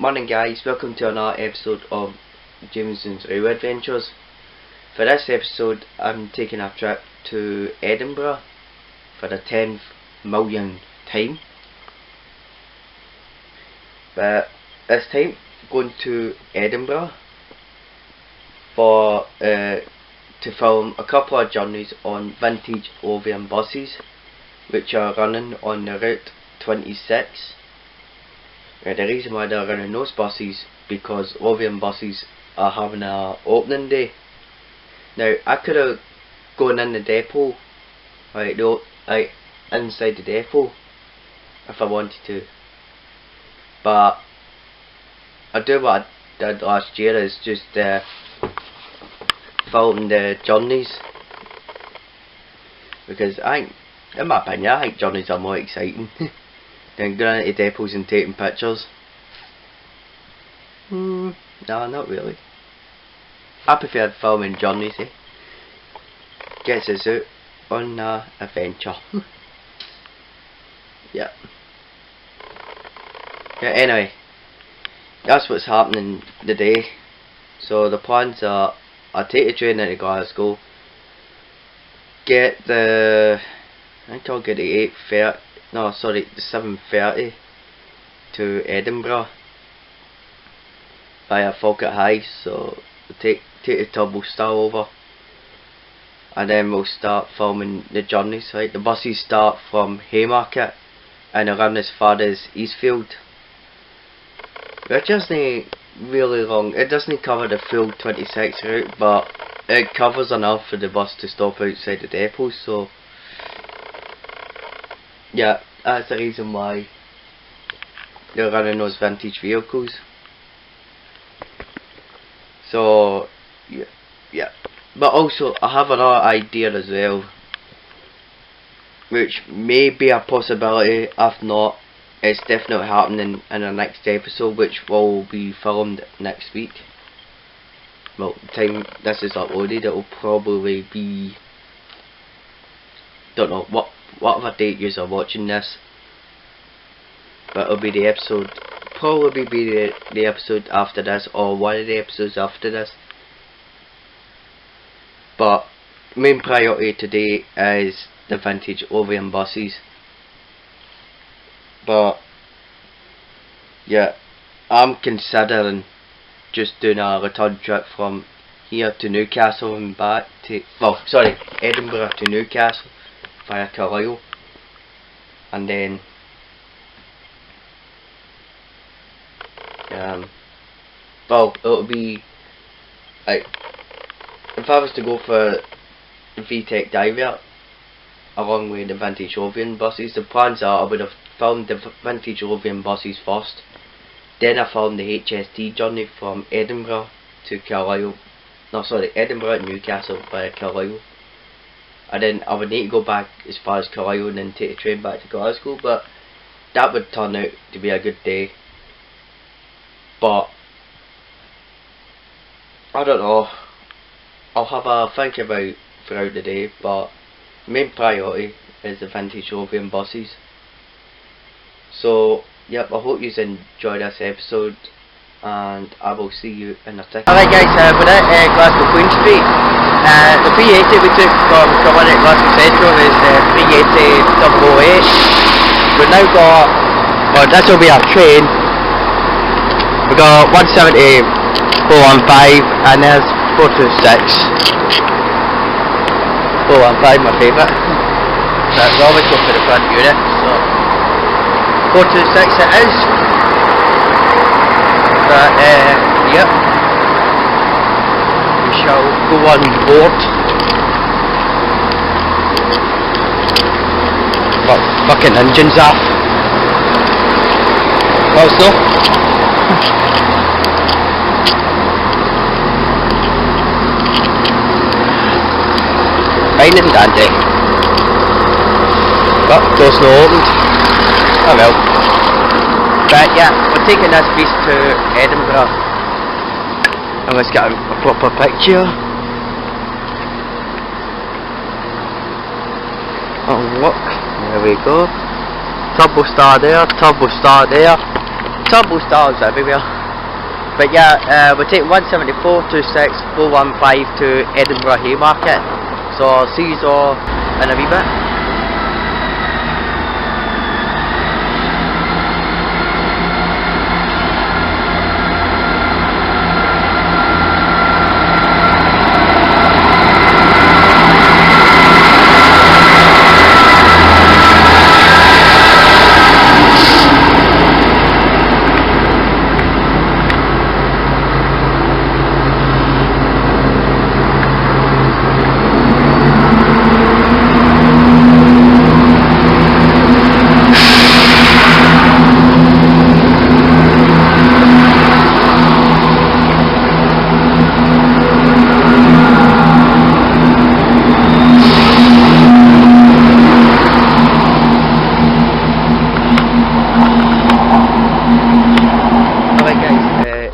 Morning guys, welcome to another episode of Jamieson's Rail Adventures. For this episode I'm taking a trip to Edinburgh for the 10th millionth time. But this time going to Edinburgh for to film a couple of journeys on vintage Lothian buses which are running on the route 26. The reason why they're running those buses because Lothian buses are having a opening day. Now I could have gone in the depot, inside the depot if I wanted to, but I do what I did last year is just film the journeys, because in my opinion I think journeys are more exciting than going into depots and taking pictures. No, not really. I prefer filming journeys, Gets us out on an adventure. Yeah. Anyway, that's what's happening today. So the plans are, I take the train into Glasgow, get the, I think I'll get the 7:30 to Edinburgh via Falkirk High. So we'll take the Turbo Star over, and then we'll start filming the journeys. Right, the buses start from Haymarket and they run as far as Eastfield, which isn't really long. It doesn't cover the full 26 route, but it covers enough for the bus to stop outside the depot. So yeah, that's the reason why they're running those vintage vehicles. So yeah. But also I have another idea as well, which may be a possibility. If not, it's definitely happening in the next episode, which will be filmed next week. Well, the time this is uploaded, it will probably be, don't know whatever date you are watching this, but it'll be the episode, probably be the episode after this, or one of the episodes after this. But main priority today is the vintage Lothian buses. But yeah, I'm considering just doing a return trip from here to Newcastle and back to, Edinburgh to Newcastle via Carlisle, and then it'll be like, if I was to go for VTEC Divert along with the vintage Lothian buses, the plans are I would have filmed the vintage Lothian buses first, then I filmed the HST journey from Edinburgh to Carlisle, Edinburgh to Newcastle via Carlisle, and then I would need to go back as far as Carlisle and then take a train back to Glasgow. But that would turn out to be a good day. But I don't know, I'll have a think about throughout the day, but main priority is the vintage Lothian buses. So yep, I hope you enjoyed this episode, and I will see you in a second. Alright guys, we're at Glasgow Queen Street. The 380 we took from coming at Glasgow Central is the 380 008. We've now got, well, this will be our train. We got 170 415 and there's 426. 415 my favourite. We always go for the front unit, so 426 it is. But yep, we shall go on board. But fucking engines off. Well, so fine and dandy, but door's not opened. Oh well. But yeah, we're taking this beast to Edinburgh, and let's get a proper picture. Oh look, there we go. Turbo star there, turbo star there, turbo stars everywhere. But yeah, we'll take 174 26 415 to Edinburgh Haymarket. So I'll see you all in a wee bit.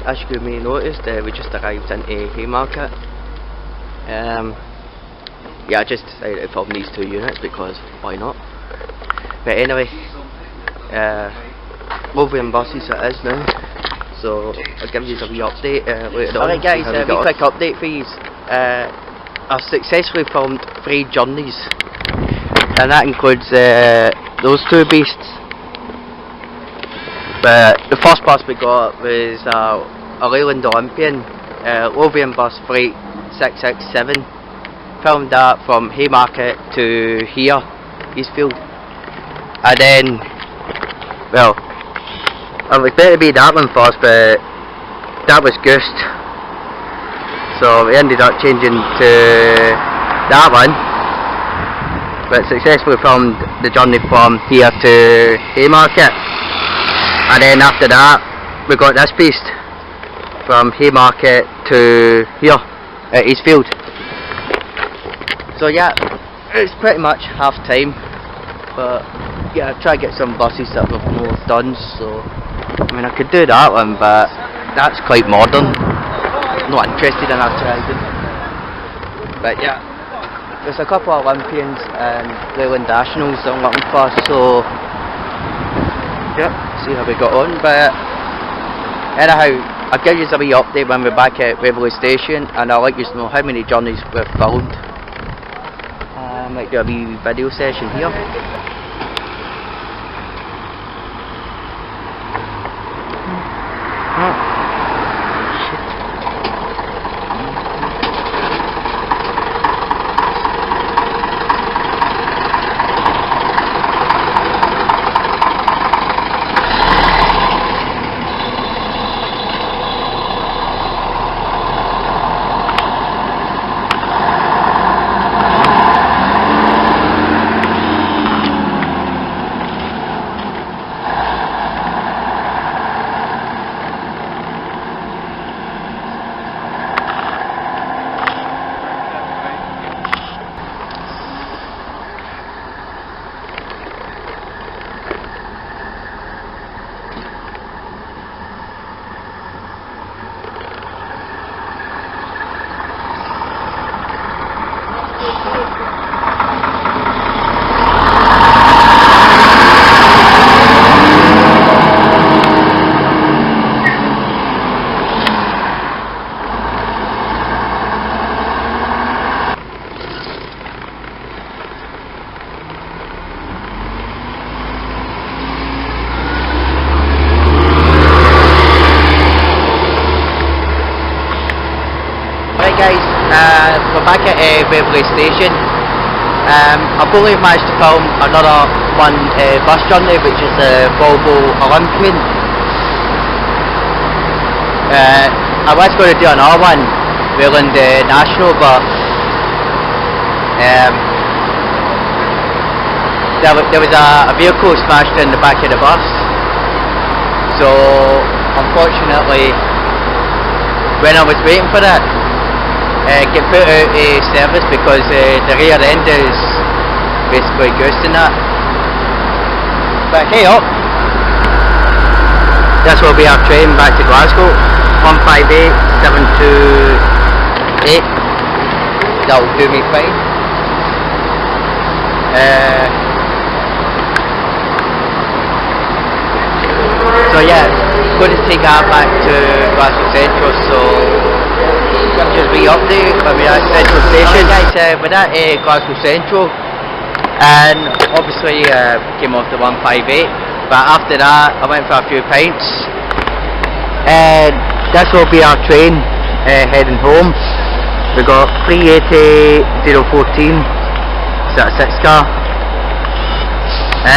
As you may have noticed, we just arrived into Haymarket. Yeah, I just decided to film these two units because why not? But anyway, Lothian Buses it is now, so I'll give you a wee update later on. Alright guys, a wee quick update for you. I've successfully filmed 3 journeys, and that includes those 2 beasts. But the first bus we got was a Leyland Olympian, Lothian bus freight 667. Filmed that from Haymarket to here, Eastfield. And then, well, I was better to be that one first, but that was goosed. So we ended up changing to that one. But successfully filmed the journey from here to Haymarket. And then after that, we got this beast from Haymarket to here at Eastfield. So yeah, it's pretty much half time, but yeah, I'll try to get some buses that we've more done. So I mean, I could do that one, but that's quite modern. I'm not interested in that driving. But yeah, there's a couple of Olympians and Leyland Nationals I'm looking for, so yeah, see how we got on. But anyhow, I'll give you a wee update when we're back at Waverley Station, and I'll let you know how many journeys we've filmed. I might do a wee video session here. We're back at Waverley Station. I've only managed to film another one bus journey, which is the Volvo Olympian. I was going to do another one, Leyland National, but there was a vehicle smashed in the back of the bus, so unfortunately when I was waiting for it, get put out of service because the rear end is basically ghosting that. But hey up, this will be our train back to Glasgow, 158728. That'll do me fine. So yeah, going to take that back to Glasgow Central, so just re-update. I mean, at Central Station. Guys, we're at Glasgow Central, and obviously came off the 158, but after that I went for a few pints, and this will be our train heading home. We got 380 014. Is that a 6 car?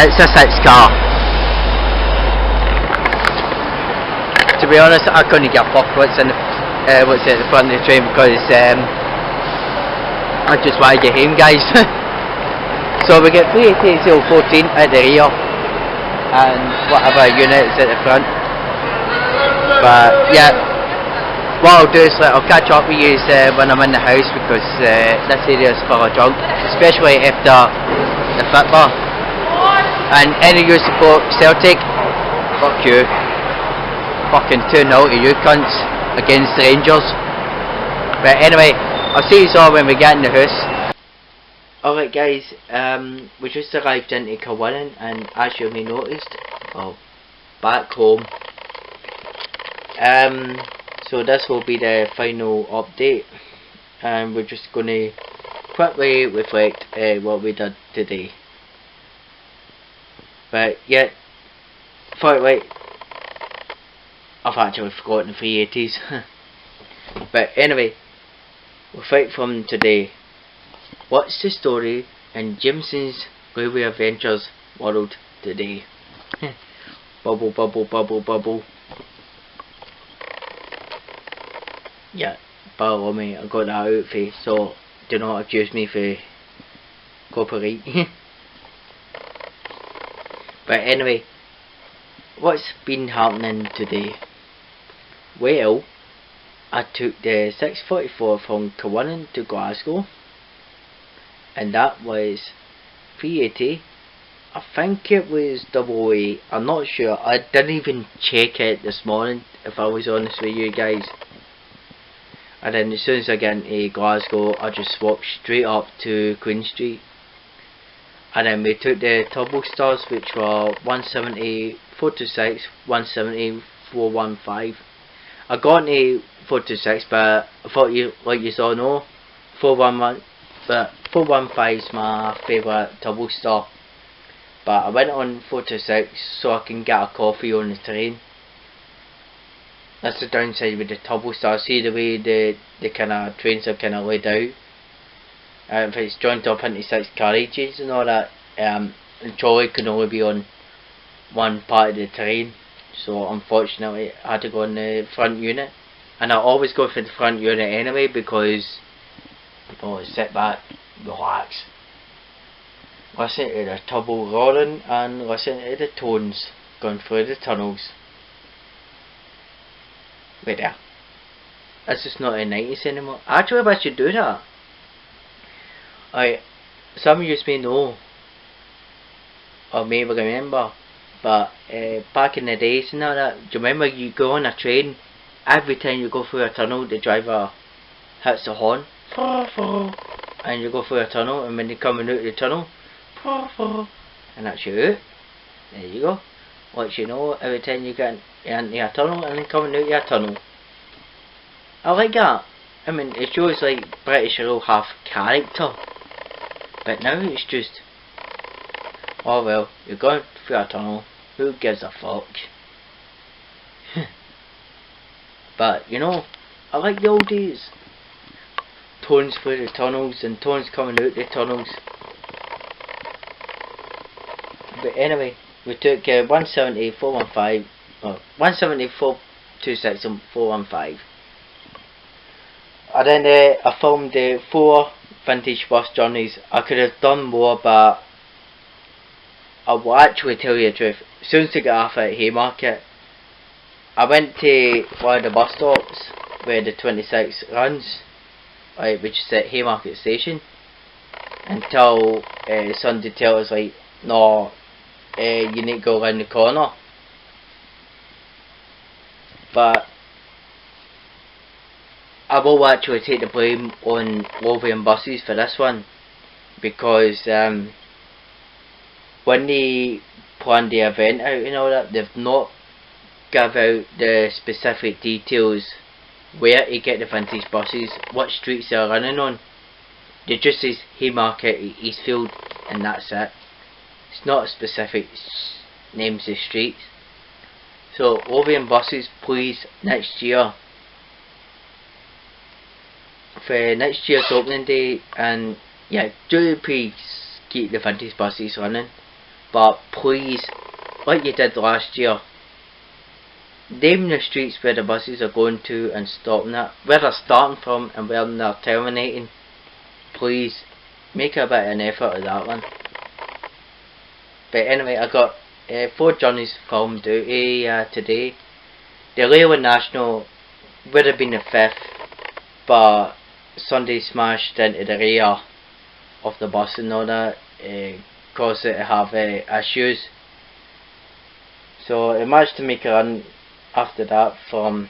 It's a 6 car. To be honest, I couldn't get a fuck what's at the front of the train, because I just want to get home, guys. So we get 380 014 at the rear and whatever units at the front. But yeah, what I'll do is I'll catch up with you when I'm in the house, because this area is full of junk, especially after the football. And any of you support Celtic, fuck you. Fucking 2-0 to you cunts against the Rangers. But anyway, I'll see you all when we get in the house. Alright guys, we just arrived into Kilwinning, and as you may noticed, well, back home. So this will be the final update, and we're just going to quickly reflect what we did today. But yeah, wait, I've actually forgotten the 380s. But anyway, reflect from today. What's the story in Jamieson's Railway Adventures world today? Bubble, bubble, bubble, bubble. Yeah, bear me, I got that out for you, so do not accuse me for copyright. But anyway, what's been happening today? Well, I took the 644 from Kilwinning to Glasgow, and that was 380. I think it was 88. I'm not sure. I didn't even check it this morning, if I was honest with you guys. And then as soon as I get into Glasgow, I just swapped straight up to Queen Street. And then we took the Turbo Stars, which were 170 426, 170 415. I got into 426, but I thought you, like you all know, 411, but 415 is my favourite Turbo Star. But I went on 426 so I can get a coffee on the train. That's the downside with the Turbo Star. See the way the kind of trains are kind of laid out. If it's joined up into 6 carriages and all that, the trolley can only be on one part of the train. So unfortunately I had to go on the front unit. And I always go for the front unit anyway, because sit back, relax, listen to the turbo roaring and listen to the tones going through the tunnels. Wait there. This is not the 90s anymore. Actually, I should do that. Some of you may know, or maybe remember, but back in the days and all that, do you remember you go on a train, every time you go through a tunnel the driver hits the horn, and you go through a tunnel, and when you're coming out of the tunnel, and that's you out. There you go. What you know, every time you get into a tunnel and then coming out of a tunnel. I like that. I mean, it shows like British will have character. But now it's just, oh well, you're going through a tunnel, who gives a fuck? But you know, I like the old days. Tones through the tunnels and tones coming out the tunnels. But anyway, we took 170 415, 170 426 and 415. And then I filmed 4 vintage bus journeys. I could have done more, but I will actually tell you the truth. As soon as I got off at Haymarket, I went to one of the bus stops where the 26 runs, right, which is at Haymarket Station, until Sunday tell us like, no, you need to go around the corner. But I will actually take the blame on Lothian Buses for this one, because when they planned the event out and all that, they've not give out the specific details where to get the vintage buses, what streets they're running on. It just says Haymarket, Eastfield, and that's it. It's not specific names of streets. So Lothian Buses, please, next year, for next year's opening day, and yeah, do please keep the vintage buses running, but please, like you did last year, name the streets where the buses are going to and stopping at, where they're starting from and where they're terminating. Please make a bit of an effort of that one. But anyway, I got 4 journeys from duty today. The Leyland National would have been the 5th, but Sunday smashed into the rear of the bus and all that, caused it to have issues. So I managed to make a run after that from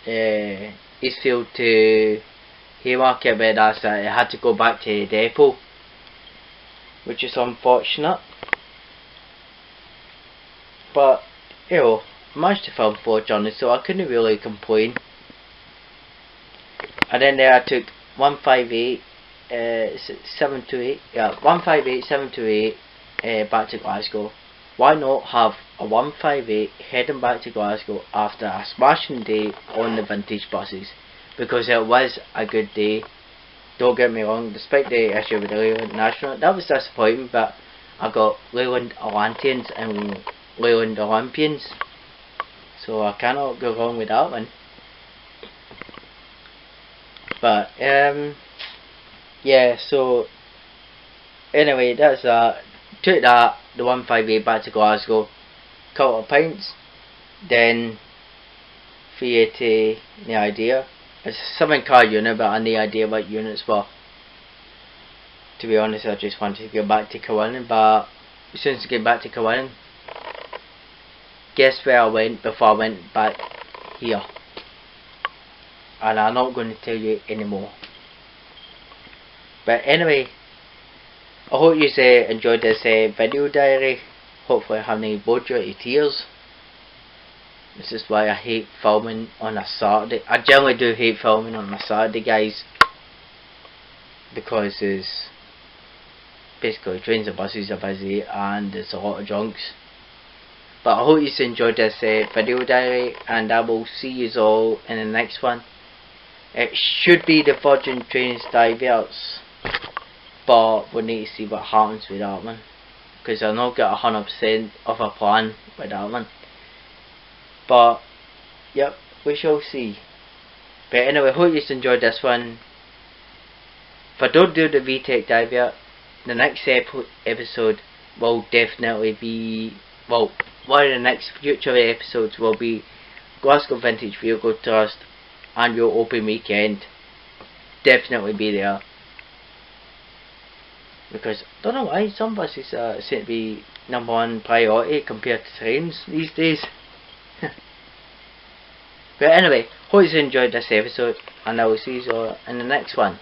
Eastfield to Haymarket, but that's it. I had to go back to the depot, which is unfortunate. But you know, I managed to film 4 journeys, so I couldn't really complain. And then there I took 158 728, yeah, 158 728 back to Glasgow. Why not have a 158 heading back to Glasgow after a smashing day on the vintage buses? Because it was a good day, don't get me wrong, despite the issue with the Leyland National. That was disappointing, but I got Leyland Atlanteans and Leyland Olympians, so I cannot go wrong with that one. But yeah, so anyway, that's that. Took that, the 158 back to Glasgow, couple of pints, then 380, the idea. It's a 7-car unit, but I had no idea what units were. To be honest, I just wanted to get back to Cowan, but as soon as I get back to Cowan, guess where I went before I went back here? And I'm not going to tell you anymore. But anyway, I hope you enjoyed this video diary. Hopefully I haven't bored you to tears. This is why I hate filming on a Saturday. I generally do hate filming on a Saturday, guys, because it's basically trains and buses are busy and there's a lot of drunks. But I hope you enjoyed this video diary, and I will see you all in the next one. It should be the Virgin Trains diverts, but we need to see what happens with that one, because I've not got 100% of a plan with that one. But yep, we shall see. But anyway, hope you enjoyed this one. If I don't do the VTEC divert, the next episode will definitely be, well, one of the next future episodes will be Glasgow Vintage Vehicle Trust annual open weekend. Definitely be there, because I don't know why some buses seem to be #1 priority compared to trains these days. But anyway, hope you enjoyed this episode, and I will see you all in the next one.